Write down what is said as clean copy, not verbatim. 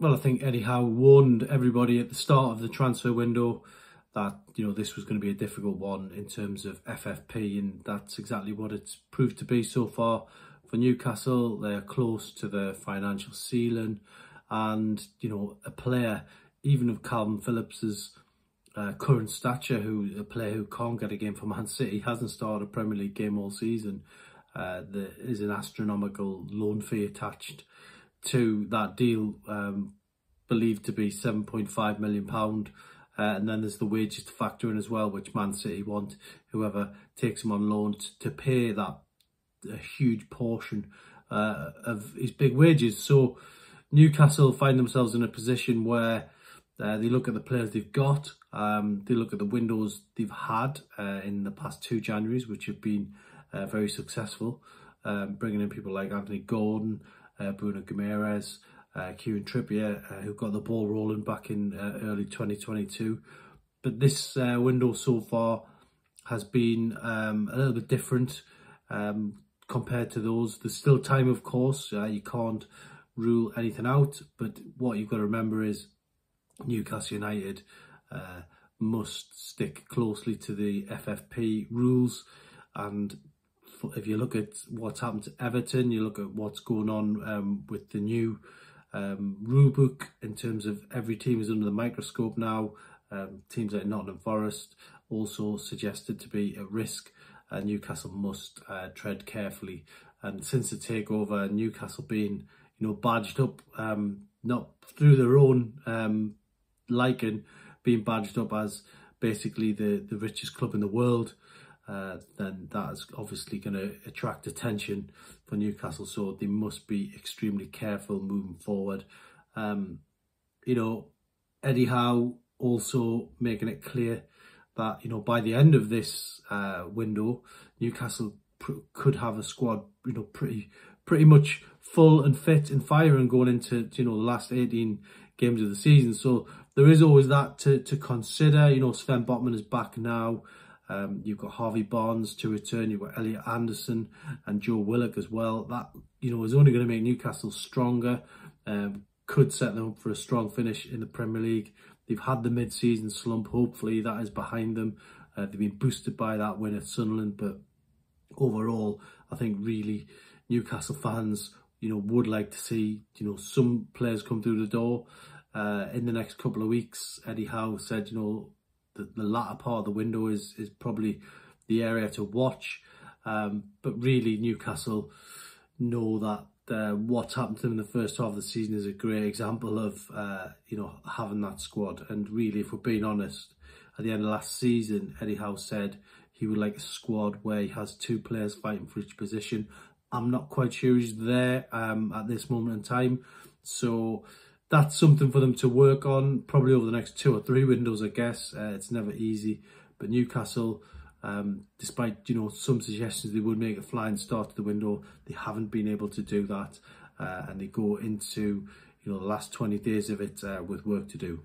Well, I think Eddie Howe warned everybody at the start of the transfer window that, this was going to be a difficult one in terms of FFP, and that's exactly what it's proved to be so far for Newcastle. They're close to the financial ceiling, and, a player, even of Calvin Phillips's current stature, a player who can't get a game for Man City, hasn't started a Premier League game all season. There is an astronomical loan fee attached to that deal, believed to be £7.5 million. And then there's the wages to factor in as well, which Man City want whoever takes him on loan to pay that a huge portion of his big wages. So Newcastle find themselves in a position where they look at the players they've got, they look at the windows they've had in the past 2 Januaries, which have been very successful, bringing in people like Anthony Gordon, Bruno Guimaraes, Kieran Trippier, who got the ball rolling back in early 2022. But this window so far has been a little bit different compared to those. There's still time, of course. You can't rule anything out. But what you've got to remember is Newcastle United must stick closely to the FFP rules. And if you look at what's happened to Everton, you look at what's going on with the new rule book in terms of every team is under the microscope now. Teams like Nottingham Forest also suggested to be at risk. Newcastle must tread carefully. And since the takeover, Newcastle being badged up, not through their own liking, being badged up as basically the richest club in the world, then that is obviously going to attract attention for Newcastle. So they must be extremely careful moving forward. Eddie Howe also making it clear that, by the end of this window, Newcastle could have a squad, pretty much full and fit and firing going into, the last 18 games of the season. So there is always that to consider. Sven Botman is back now. You've got Harvey Barnes to return. You've got Elliot Anderson and Joe Willock as well. That, is only going to make Newcastle stronger. Could set them up for a strong finish in the Premier League. They've had the mid-season slump. Hopefully that is behind them. They've been boosted by that win at Sunderland. But overall, I think really Newcastle fans, would like to see, some players come through the door in the next couple of weeks. Eddie Howe said, the latter part of the window is probably the area to watch. But really, Newcastle know that what's happened to them in the first half of the season is a great example of, having that squad. And really, if we're being honest, at the end of last season, Eddie Howe said he would like a squad where he has 2 players fighting for each position. I'm not quite sure he's there at this moment in time. So that's something for them to work on, probably over the next 2 or 3 windows, I guess. It's never easy. But Newcastle, despite, some suggestions they would make a flying start to the window, they haven't been able to do that. And they go into, the last 20 days of it with work to do.